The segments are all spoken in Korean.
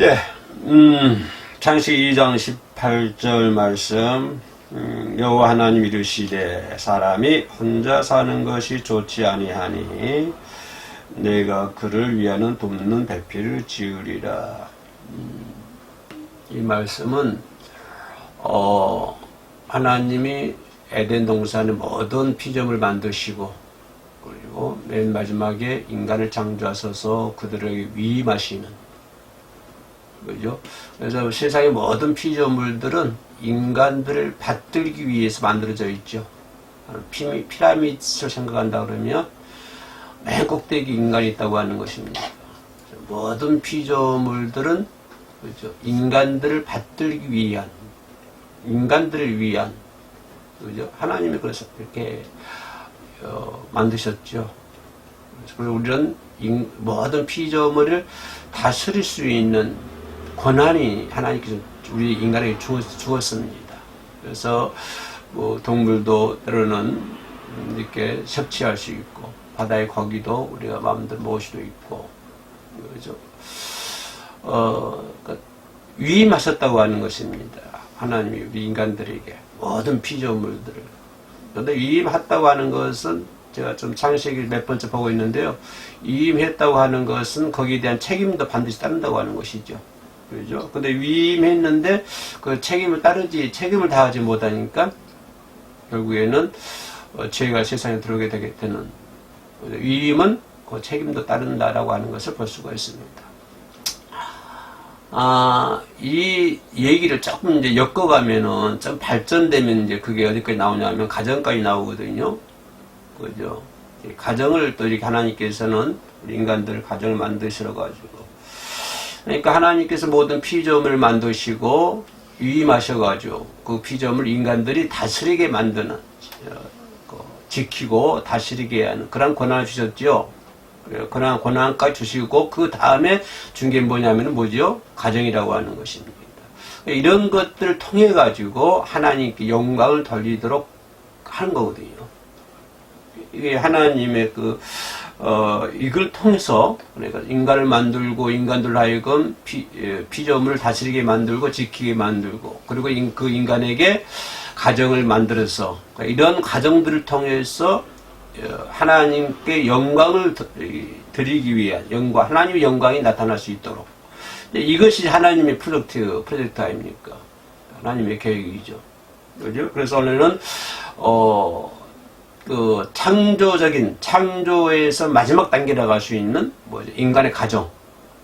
예, 창세기 2장 18절 말씀, 여호와 하나님 이르시되 사람이 혼자 사는 것이 좋지 아니하니 내가 그를 위하여 돕는 배필을 지으리라. 이 말씀은 하나님이 에덴 동산의 모든 피조물 만드시고 그리고 맨 마지막에 인간을 창조하셔서 그들에게 위임하시는, 그죠? 그래서 세상의 모든 피조물들은 인간들을 받들기 위해서 만들어져 있죠. 피라미드를 생각한다 그러면 맨 꼭대기 인간이 있다고 하는 것입니다. 모든 피조물들은, 그죠? 인간들을 받들기 위한, 인간들을 위한, 그죠? 하나님이 그래서 이렇게 만드셨죠. 그래서 우리는 모든 피조물을 다스릴 수 있는 권한이 하나님께서 우리 인간에게 주었습니다. 그래서 뭐 동물도 때로는 이렇게 섭취할 수 있고 바다의 고기도 우리가 마음대로 먹을 수도 있고, 그렇죠? 위임하셨다고 하는 것입니다. 하나님이 우리 인간들에게 모든 피조물들을. 그런데 위임했다고 하는 것은 제가 좀 창세기를 몇 번째 보고 있는데요. 위임했다고 하는 것은 거기에 대한 책임도 반드시 따른다고 하는 것이죠. 그렇죠? 근데 위임했는데 그 책임을 다하지 못하니까 결국에는 죄가 세상에 들어오게 되는, 위임은 그 책임도 따른다라고 하는 것을 볼 수가 있습니다. 이 얘기를 조금 이제 엮어가면은 좀 발전되면 이제 그게 어디까지 나오냐면 가정까지 나오거든요. 그죠? 가정을 또 이렇게 하나님께서는 우리 인간들 가정을 만드시러가지고, 그러니까 하나님께서 모든 피조물을 만드시고 위임하셔가지고 그 피조물 인간들이 다스리게 만드는, 지키고 다스리게 하는 그런 권한을 주셨죠. 그런 권한까지 주시고 그 다음에 준 게 뭐냐면 뭐죠? 가정이라고 하는 것입니다. 이런 것들을 통해 가지고 하나님께 영광을 돌리도록 하는 거거든요. 이게 하나님의 이걸 통해서, 그러니까 인간을 만들고 인간들 하여금 피조물을 다스리게 만들고 지키게 만들고, 그리고 그 인간에게 가정을 만들어서, 그러니까 이런 가정들을 통해서 하나님께 영광을 드리기 위한 하나님의 영광이 나타날 수 있도록, 이것이 하나님의 프로젝트 아닙니까? 하나님의 계획이죠. 그죠? 그래서 오늘은 창조에서 마지막 단계라고 할 수 있는 인간의 가정.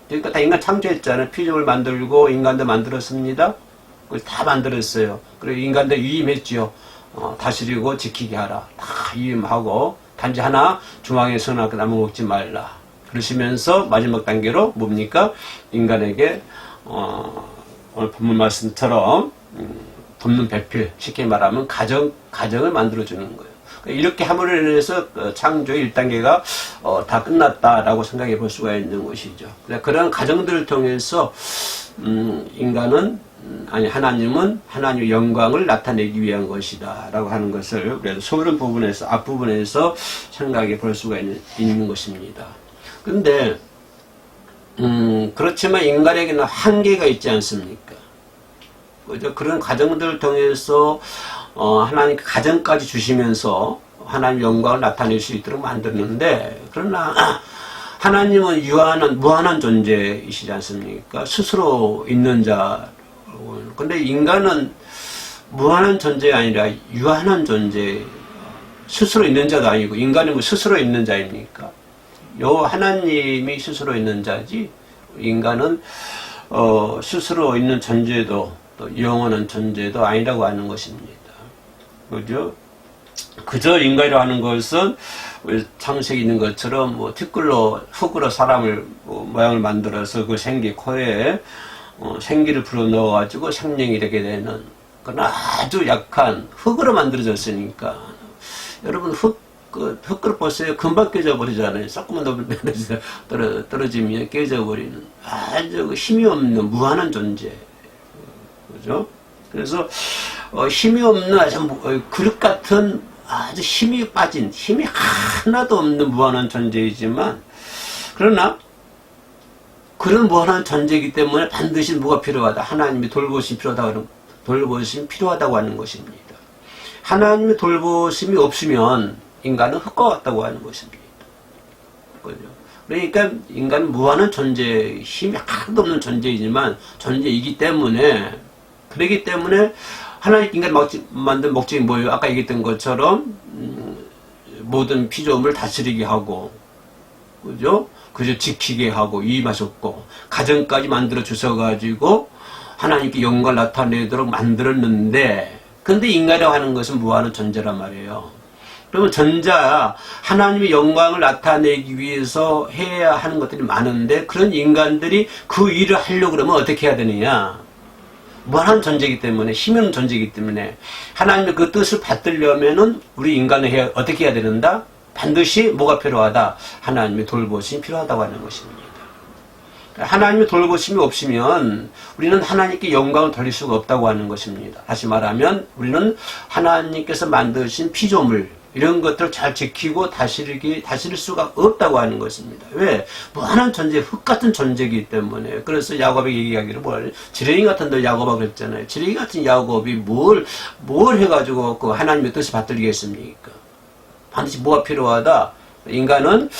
그러니까 다 인간 창조했잖아요. 피조물 만들고 인간도 만들었습니다. 그걸 다 만들었어요. 그리고 인간들 위임했지요. 다스리고 지키게 하라. 다 위임하고, 단지 하나, 중앙에서나 나무 먹지 말라. 그러시면서 마지막 단계로 뭡니까? 인간에게 오늘 본문 말씀처럼 돕는 배필, 쉽게 말하면 가정을 만들어주는 거예요. 이렇게 함으로 인해서 창조의 1단계가 다 끝났다라고 생각해 볼 수가 있는 것이죠. 그런 가정들을 통해서 하나님은 하나님의 영광을 나타내기 위한 것이다 라고 하는 것을 그래서 소그런 부분에서, 앞부분에서 생각해 볼 수가 있는 것입니다. 근데 그렇지만 인간에게는 한계가 있지 않습니까? 그죠? 그런 가정들을 통해서 하나님 가정까지 주시면서 하나님 영광을 나타낼 수 있도록 만드는데, 그러나 하나님은 무한한 존재이시지 않습니까? 스스로 있는 자. 근데 인간은 무한한 존재가 아니라 유한한 존재, 스스로 있는 자도 아니고, 인간은 뭐 스스로 있는 자입니까? 하나님이 스스로 있는 자지, 인간은 스스로 있는 존재도 또 영원한 존재도 아니라고 하는 것입니다. 그죠? 그저 인간이라고 하는 것은 창세기 있는 것처럼 흙으로 사람을 모양을 만들어서 그 생기 코에 생기를 불어넣어가지고 생명이 되게 되는 그런 아주 약한 흙으로 만들어졌으니까, 여러분 흙그릇 보세요. 금방 깨져버리잖아요. 조금만 떨어지면 깨져버리는 아주 힘이 없는 무한한 존재. 그죠? 그래서 힘이 없는 아주 그릇 같은 아주 힘이 빠진, 힘이 하나도 없는 무한한 존재이지만, 그러나 그런 무한한 존재이기 때문에 반드시 뭐가 필요하다? 하나님의 돌보심이 필요하다고 하는 것입니다. 하나님의 돌보심이 없으면 인간은 흙과 같다고 하는 것입니다. 그죠? 그러니까 인간은 무한한 존재, 힘이 하나도 없는 존재이지만 존재이기 때문에, 그러기 때문에 하나님 인간 만든 목적이 뭐예요? 아까 얘기했던 것처럼 모든 피조물을 다스리게 하고, 그죠? 그저 지키게 하고 임하셨고, 가정까지 만들어 주셔가지고 하나님께 영광을 나타내도록 만들었는데, 근데 인간이라고 하는 것은 무한한 존재란 말이에요. 그러면 하나님의 영광을 나타내기 위해서 해야 하는 것들이 많은데, 그런 인간들이 그 일을 하려고 그러면 어떻게 해야 되느냐? 무한한 존재이기 때문에, 힘이 있는 존재이기 때문에, 하나님의 그 뜻을 받들려면은 우리 인간은 어떻게 해야 되는다? 반드시 뭐가 필요하다? 하나님의 돌보심이 필요하다고 하는 것입니다. 하나님의 돌보심이 없으면 우리는 하나님께 영광을 돌릴 수가 없다고 하는 것입니다. 다시 말하면 우리는 하나님께서 만드신 피조물, 이런 것들을 잘 지키고 다스릴 수가 없다고 하는 것입니다. 왜? 무한한 존재, 흙 같은 존재이기 때문에. 그래서 야곱이 얘기하기를 지렁이 같은 야곱아 그랬잖아요. 지렁이 같은 야곱이 뭘 해가지고 그 하나님의 뜻을 받들겠습니까? 반드시 뭐가 필요하다? 인간은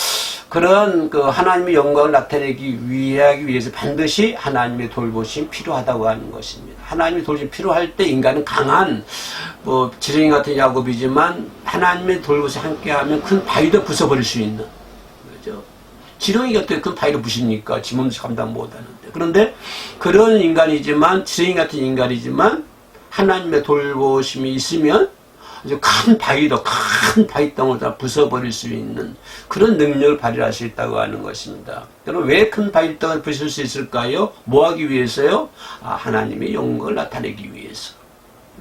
그런 그 하나님의 영광을 나타내기 위해서 반드시 하나님의 돌보심이 필요하다고 하는 것입니다. 하나님의 돌보심이 필요할 때 인간은 강한 지렁이 같은 야곱이지만 하나님의 돌보심이 함께하면 큰 바위도 부숴버릴 수 있는, 그죠? 지렁이가 어떻게 큰 바위를 부십니까? 지 몸도 감당 못하는데. 그런데 그런 인간이지만, 지렁이 같은 인간이지만 하나님의 돌보심이 있으면 아주 큰 바위덩을 다 부숴버릴 수 있는 그런 능력을 발휘할 수 있다고 하는 것입니다. 그럼 왜 큰 바위덩을 부술 수 있을까요? 뭐 하기 위해서요? 하나님의 영광을 나타내기 위해서.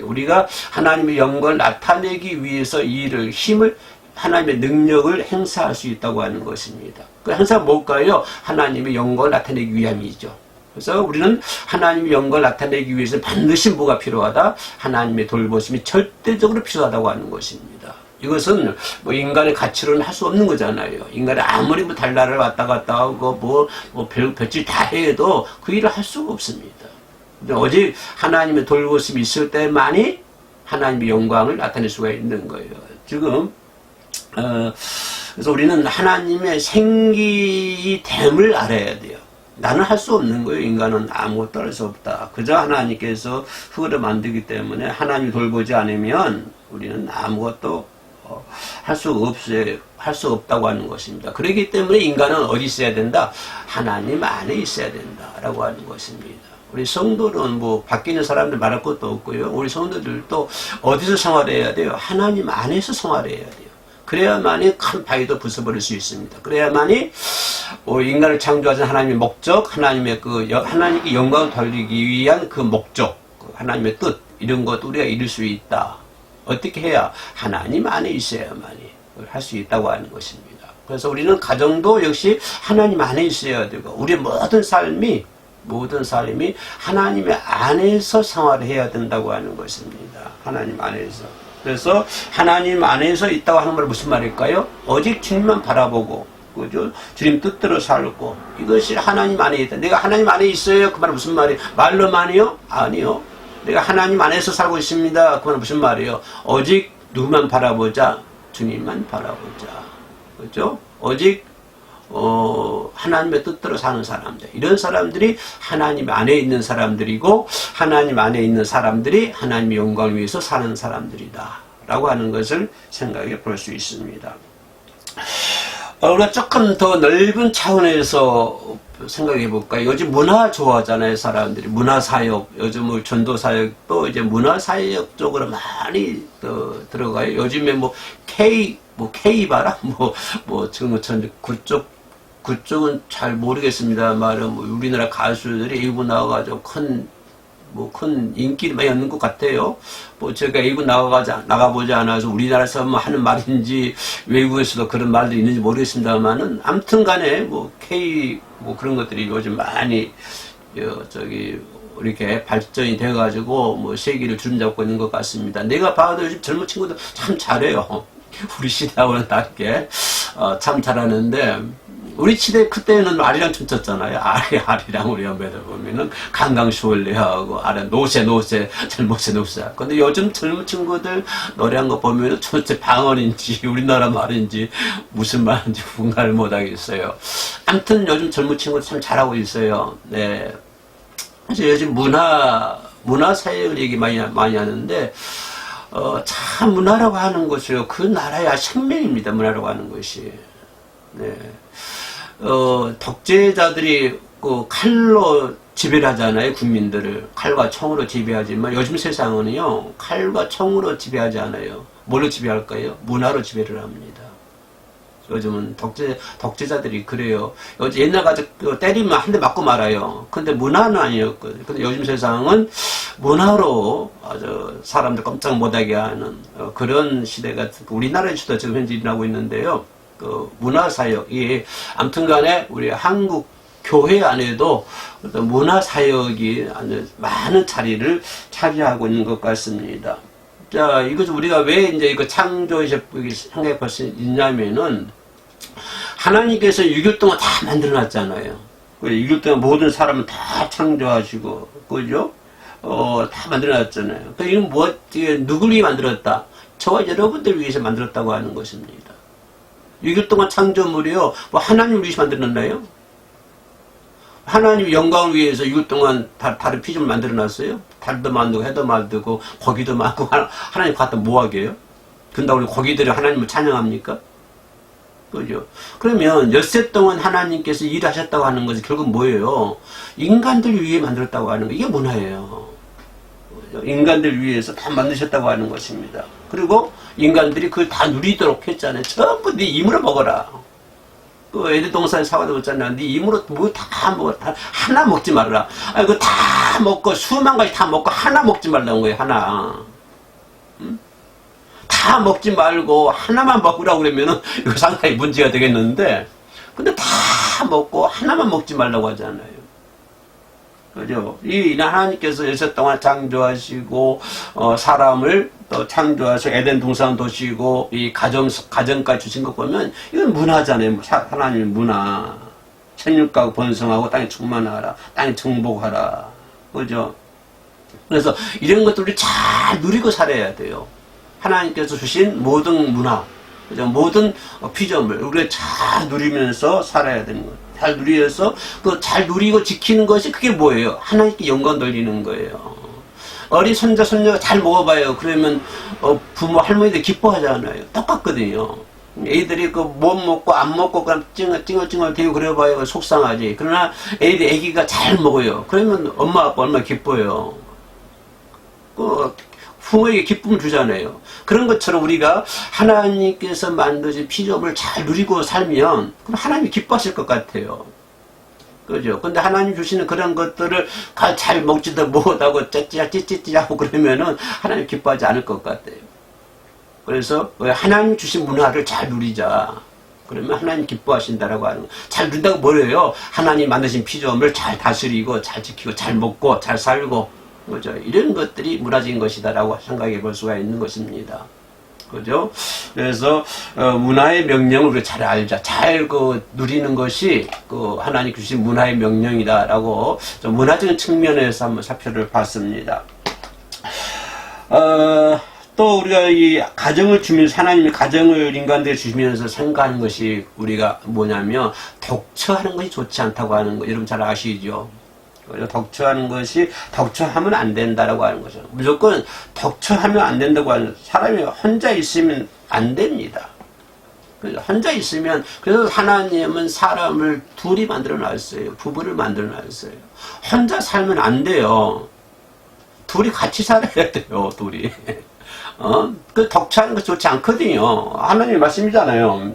우리가 하나님의 영광을 나타내기 위해서 힘을, 하나님의 능력을 행사할 수 있다고 하는 것입니다. 그 행사가 뭘까요? 하나님의 영광을 나타내기 위함이죠. 그래서 우리는 하나님의 영광을 나타내기 위해서 반드시 뭐가 필요하다? 하나님의 돌보심이 절대적으로 필요하다고 하는 것입니다. 이것은 인간의 가치로는 할 수 없는 거잖아요. 인간이 아무리 달나라를 왔다 갔다 하고 별짓 다 해도 그 일을 할 수가 없습니다. 근데 오직 하나님의 돌보심이 있을 때만이 하나님의 영광을 나타낼 수가 있는 거예요. 지금 그래서 우리는 하나님의 생기됨을 알아야 돼요. 나는 할 수 없는 거예요. 인간은 아무것도 할 수 없다. 그저 하나님께서 흙으로 만들기 때문에 하나님이 돌보지 않으면 우리는 아무것도 할 수 없다고 하는 것입니다. 그렇기 때문에 인간은 어디 있어야 된다? 하나님 안에 있어야 된다라고 하는 것입니다. 우리 성도는 밖에 있는 사람들 말할 것도 없고요. 우리 성도들도 어디서 생활해야 돼요? 하나님 안에서 생활해야 돼요. 그래야만이 큰 바위도 부숴버릴 수 있습니다. 그래야만이 인간을 창조하신 하나님의 목적, 하나님께 영광을 돌리기 위한 그 목적, 하나님의 뜻, 이런 것도 우리가 이룰 수 있다. 어떻게 해야? 하나님 안에 있어야만이 할 수 있다고 하는 것입니다. 그래서 우리는 가정도 역시 하나님 안에 있어야 되고, 우리의 모든 삶이 하나님의 안에서 생활해야 된다고 하는 것입니다. 하나님 안에서. 그래서 하나님 안에서 있다고 하는 말은 무슨 말일까요? 오직 주님만 바라보고, 그죠? 주님 뜻대로 살고, 이것이 하나님 안에 있다. 내가 하나님 안에 있어요. 그 말은 무슨 말이에요? 말로만이요? 아니요. 내가 하나님 안에서 살고 있습니다. 그 말은 무슨 말이에요? 오직 누구만 바라보자? 주님만 바라보자. 그죠? 오직 하나님의 뜻대로 사는 사람들, 이런 사람들이 하나님 안에 있는 사람들이고, 하나님 안에 있는 사람들이 하나님의 영광을 위해서 사는 사람들이다 라고 하는 것을 생각해 볼 수 있습니다. 우리가 조금 더 넓은 차원에서 생각해 볼까요? 요즘 문화 좋아하잖아요, 사람들이. 문화사역, 요즘 전도사역도 이제 문화사역 쪽으로 많이 들어가요. 요즘에 K바라? 지금 그쪽은 잘 모르겠습니다만, 우리나라 가수들이 일본 나와가지고 큰 인기를 많이 얻는 것 같아요. 제가 일본 나가보지 않아서 우리나라에서 하는 말인지 외국에서도 그런 말들이 있는지 모르겠습니다만은, 아무튼 간에 K 그런 것들이 요즘 많이 이렇게 발전이 돼가지고 세계를 주름잡고 있는 것 같습니다. 내가 봐도 요즘 젊은 친구들 참 잘해요. 우리 시대하고는 다르게 참 잘하는데, 우리 시대 그때는 아리랑 춤췄잖아요. 아리랑 우리 연배들 보면은 강강쇼울레하고 아래 노세 젊으세. 근데 요즘 젊은 친구들 노래한 거 보면은 도대체 방언인지 우리나라 말인지 무슨 말인지 분간을 못 하겠어요. 아무튼 요즘 젊은 친구들 참 잘하고 있어요. 네. 그래서 요즘 문화 사역을 얘기 많이 하는데 참 문화라고 하는 것이요. 그 나라의 생명입니다. 문화라고 하는 것이. 네. 독재자들이 그 칼로 지배를 하잖아요. 국민들을. 칼과 총으로 지배하지만 요즘 세상은요. 칼과 총으로 지배하지 않아요. 뭘로 지배할까요? 문화로 지배를 합니다. 요즘은 독재자들이 그래요. 옛날 같이 때리면 한 대 맞고 말아요. 근데 문화는 아니었거든요. 근데 요즘 세상은 문화로 아주 사람들 깜짝 못하게 하는 그런 시대가 우리나라에서도 지금 현재 일어나고 있는데요. 그 문화사역이 아무튼간에 우리 한국 교회 안에도 어떤 문화사역이 아주 많은 자리를 차지하고 있는 것 같습니다. 자, 이것을 우리가 왜 이제 이거 창조에서 생각해 볼 수 있냐면은 하나님께서 6일 동안 다 만들어 놨잖아요. 6일 동안 모든 사람을 다 창조하시고, 그죠? 다 만들어 놨잖아요. 이건 누굴 위해 만들었다? 저와 여러분들 위해서 만들었다고 하는 것입니다. 6일 동안 창조물이요. 뭐 하나님을 위해서 만들었나요? 하나님 영광을 위해서 6일 동안 다른 피조물 만들어 놨어요? 달도 만들고 해도 만들고 고기도 만들고 하나님 갖다 뭐 하게요? 근다고 우리 고기들이 하나님을 찬양합니까? 그죠? 그러면 엿새 동안 하나님께서 일하셨다고 하는 것이 결국 뭐예요? 인간들 위해 만들었다고 하는 거. 이게 문화예요. 인간들 위해서 다 만드셨다고 하는 것입니다. 그리고 인간들이 그걸 다 누리도록 했잖아요. 전부 네 힘으로 먹어라. 그 에덴 동산에 사과도 먹잖아요. 네 힘으로 뭐 다 먹어. 하나 먹지 말아라. 그거 다 먹고 수만 가지 다 먹고 하나 먹지 말라는 거예요. 하나. 응? 다 먹지 말고 하나만 먹으라고 그러면은 이거 상당히 문제가 되겠는데, 근데 다 먹고 하나만 먹지 말라고 하잖아요. 그죠? 이 하나님께서 여섯 동안 창조하시고 사람을 또 창조하시고 에덴 동산 도시고 이 가정까지 주신 것 보면 이건 문화잖아요. 하나님의 문화. 생육하고 번성하고 땅에 충만하라. 땅에 정복하라. 그죠? 그래서 이런 것들을 잘 누리고 살아야 돼요. 하나님께서 주신 모든 문화, 그죠? 모든 피조물 우리가 잘 누리면서 살아야 되는 거예요. 잘 누리면서 그 잘 누리고 지키는 것이 그게 뭐예요? 하나님께 영광 돌리는 거예요. 어린 손자 손녀가 잘 먹어봐요. 그러면 부모 할머니들 기뻐하잖아요. 똑같거든요. 애들이 그 못 먹고 안 먹고 그냥 찡얼찡얼 대고 그래봐요. 속상하지. 그러나 애기가 잘 먹어요. 그러면 엄마 아빠 얼마나 기뻐요. 부모에게 기쁨을 주잖아요. 그런 것처럼 우리가 하나님께서 만드신 피조물을 잘 누리고 살면 그럼 하나님이 기뻐하실 것 같아요. 그죠? 근데 하나님 주시는 그런 것들을 잘 먹지도 못하고 찌찌찌찌하고 그러면은 하나님 기뻐하지 않을 것 같아요. 그래서 하나님 주신 문화를 잘 누리자. 그러면 하나님 기뻐하신다라고 하는 거. 잘 누린다고 뭐래요? 하나님 만드신 피조물을 잘 다스리고 잘 지키고 잘 먹고 잘 살고, 그죠? 이런 것들이 문화적인 것이다라고 생각해 볼 수가 있는 것입니다. 그죠? 그래서 문화의 명령을 우리가 잘 알자. 잘 누리는 것이 하나님 주신 문화의 명령이다라고 좀 문화적인 측면에서 한번 살펴를 봤습니다. 또 우리가 이 가정을 주면서 하나님이 가정을 인간들에 주시면서 생각하는 것이 우리가 뭐냐면 독처하는 것이 좋지 않다고 하는 거 여러분 잘 아시죠? 독처하는 것이 독처하면 안 된다라고 하는 거죠. 무조건 독처하면 안 된다고 하는 사람이 혼자 있으면 안 됩니다. 혼자 있으면 그래서 하나님은 사람을 둘이 만들어 놨어요. 부부를 만들어 놨어요. 혼자 살면 안 돼요. 둘이 같이 살아야 돼요. 둘이. 그 독처하는 것이 좋지 않거든요. 하나님 말씀이잖아요.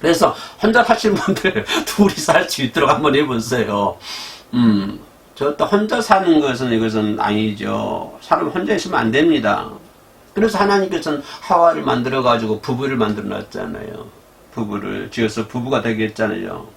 그래서 혼자 사시는 분들 둘이 살 수 있도록 한번 해보세요. 저 또 혼자 사는 이것은 아니죠. 사람 혼자 있으면 안 됩니다. 그래서 하나님께서는 하와를 만들어가지고 부부를 만들어 놨잖아요. 부부를 지어서 부부가 되게 했잖아요.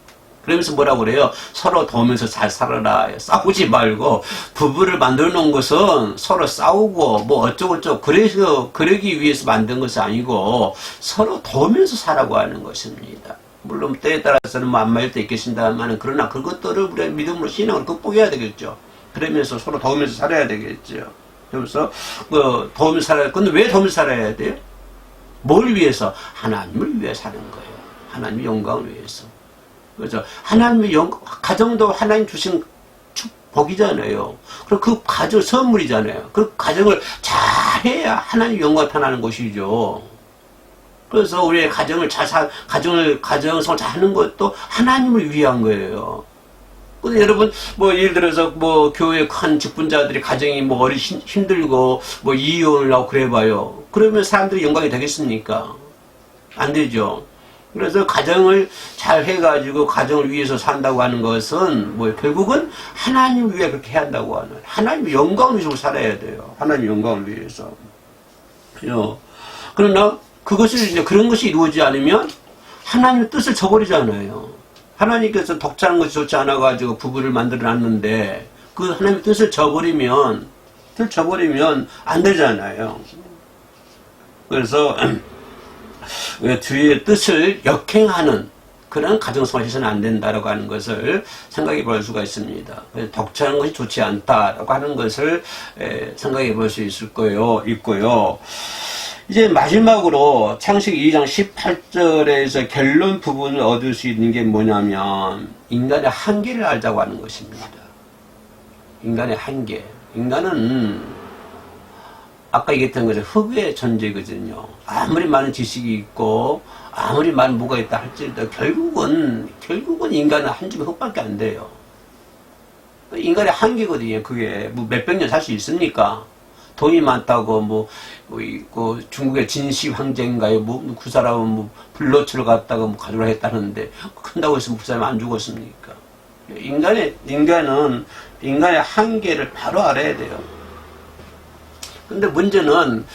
그러면서 뭐라고 그래요? 서로 도우면서 잘 살아라. 싸우지 말고, 부부를 만들어 놓은 것은 서로 싸우고, 뭐 어쩌고저쩌고, 그러기 위해서 만든 것이 아니고, 서로 도우면서 살라고 하는 것입니다. 물론 때에 따라서는 뭐 안 맞을 때 있겠습니다만, 그러나 그것들을 우리의 믿음으로 신앙으로 극복해야 되겠죠. 그러면서 서로 도우면서 살아야 되겠죠. 그래서 도우면서 살아야. 근데 왜 도우면서 살아야 돼요? 뭘 위해서? 하나님을 위해 사는 거예요. 하나님의 영광을 위해서. 그렇죠. 하나님의 가정도 하나님 주신 축복이잖아요. 그리고 그 가정 선물이잖아요. 그 가정을 잘해야 하나님 영광이 나타나는 것이죠. 그래서 우리의 가정을 가정을 잘 하는 것도 하나님을 위한 거예요. 근데 여러분, 예를 들어서, 교회 큰 직분자들이 가정이 힘들고, 이혼을 하고 그래봐요. 그러면 사람들이 영광이 되겠습니까? 안 되죠. 그래서 가정을 잘 해가지고, 가정을 위해서 산다고 하는 것은, 결국은 하나님 위해 그렇게 해야 한다고 하는, 하나님의 영광을 위해서 살아야 돼요. 하나님의 영광을 위해서. 그러나, 그런 것이 이루어지지 않으면, 하나님의 뜻을 저버리잖아요. 하나님께서 독차는 것이 좋지 않아가지고 부부를 만들어 놨는데, 그 하나님의 뜻을 저버리면 안 되잖아요. 그래서, 주의 뜻을 역행하는 그런 가정생활을 해서는 안 된다라고 하는 것을 생각해 볼 수가 있습니다. 독차는 것이 좋지 않다라고 하는 것을 생각해 볼 수 있고요. 이제 마지막으로 창세기 2장 18절에서 결론 부분을 얻을 수 있는 게 뭐냐면 인간의 한계를 알자고 하는 것입니다. 인간의 한계. 인간은 아까 얘기했던 것처럼 흙의 존재거든요. 아무리 많은 지식이 있고 아무리 많은 뭐가 있다 할지라도 결국은 인간은 한 줌의 흙밖에 안 돼요. 인간의 한계거든요. 그게 몇백 년 살 수 있습니까? 돈이 많다고 중국의 진시 황제인가요? 그 사람은 블러츠를 갖다가 가져라 했다는데 큰다고 해서 그 사람이 안 죽었습니까? 인간은 인간의 한계를 바로 알아야 돼요. 근데 문제는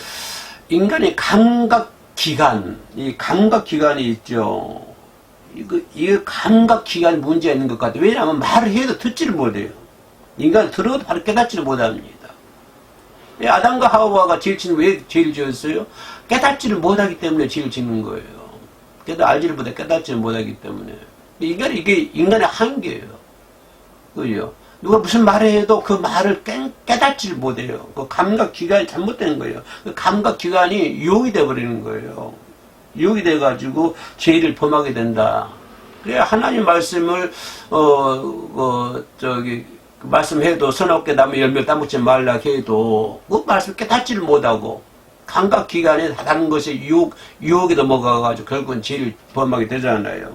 인간의 이 감각기관이 있죠. 이 감각기관이 문제가 있는 것 같아요. 왜냐하면 말을 해도 듣지를 못해요. 인간은 들어도 바로 깨닫지를 못합니다. 아담과 하와가 왜 죄를 지었어요? 깨닫지를 못하기 때문에 죄를 짓는 거예요. 알지를 못해 깨닫지를 못하기 때문에. 이게 인간의 한계예요. 그죠? 누가 무슨 말을 해도 그 말을 깨닫지를 못해요. 그 감각기관이 잘못된 거예요. 그 감각기관이 유혹이 돼버리는 거예요. 유혹이 돼가지고 죄를 범하게 된다. 그래 하나님 말씀을 말씀해도 선악계 나무 열매 따먹지 말라 해도 그 말씀 깨닫지를 못하고 감각기관에 다른 것이 유혹에 넘어가가지고 결국은 죄를 범하게 되잖아요.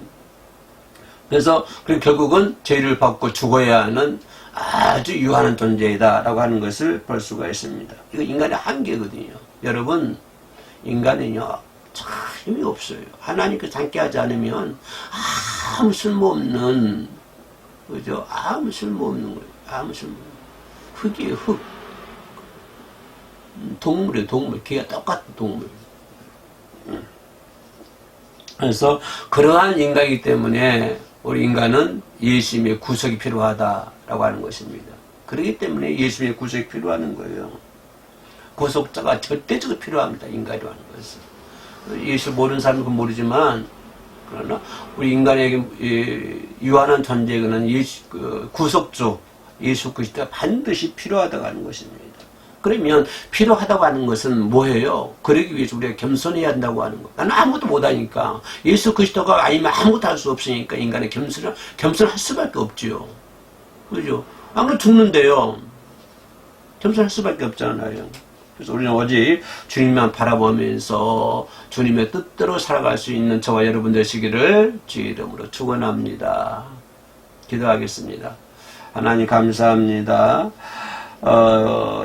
그래서 결국은 죄를 받고 죽어야 하는 아주 유한한 존재이다라고 하는 것을 볼 수가 있습니다. 이거 인간의 한계거든요. 여러분, 인간은요 참 힘이 없어요. 하나님께서 함께하지 않으면 아무 쓸모없는, 그죠? 아무 쓸모없는 거예요. 흙이에요, 흙. 동물이에요, 동물. 걔가 똑같은 동물. 그래서 그러한 인간이기 때문에 우리 인간은 예수님의 구속이 필요하다라고 하는 것입니다. 그렇기 때문에 예수님의 구속이 필요한 거예요. 구속자가 절대적으로 필요합니다. 인간이라는 것은. 예수 모르는 사람은 모르지만 그러나 우리 인간에게 유한한 존재는 구속주 예수 그리스도가 반드시 필요하다고 하는 것입니다. 그러면 필요하다고 하는 것은 뭐예요? 그러기 위해서 우리가 겸손해야 한다고 하는 거. 나는 아무것도 못하니까 예수 그리스도가 아니면 아무것도 할 수 없으니까 인간의 겸손할 수밖에 없지요. 그죠? 안 그러면 죽는데요. 겸손할 수밖에 없잖아요. 그래서 우리는 오직 주님만 바라보면서 주님의 뜻대로 살아갈 수 있는 저와 여러분 되시기를 주의 이름으로 축원합니다. 기도하겠습니다. 하나님 감사합니다.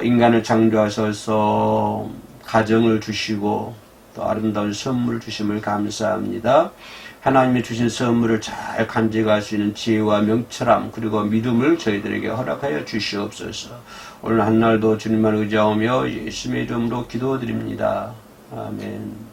인간을 창조하셔서 가정을 주시고 또 아름다운 선물을 주심을 감사합니다. 하나님이 주신 선물을 잘 간직할 수 있는 지혜와 명철함 그리고 믿음을 저희들에게 허락하여 주시옵소서. 오늘 한날도 주님만 의지하며 예수님의 이름으로 기도드립니다. 아멘.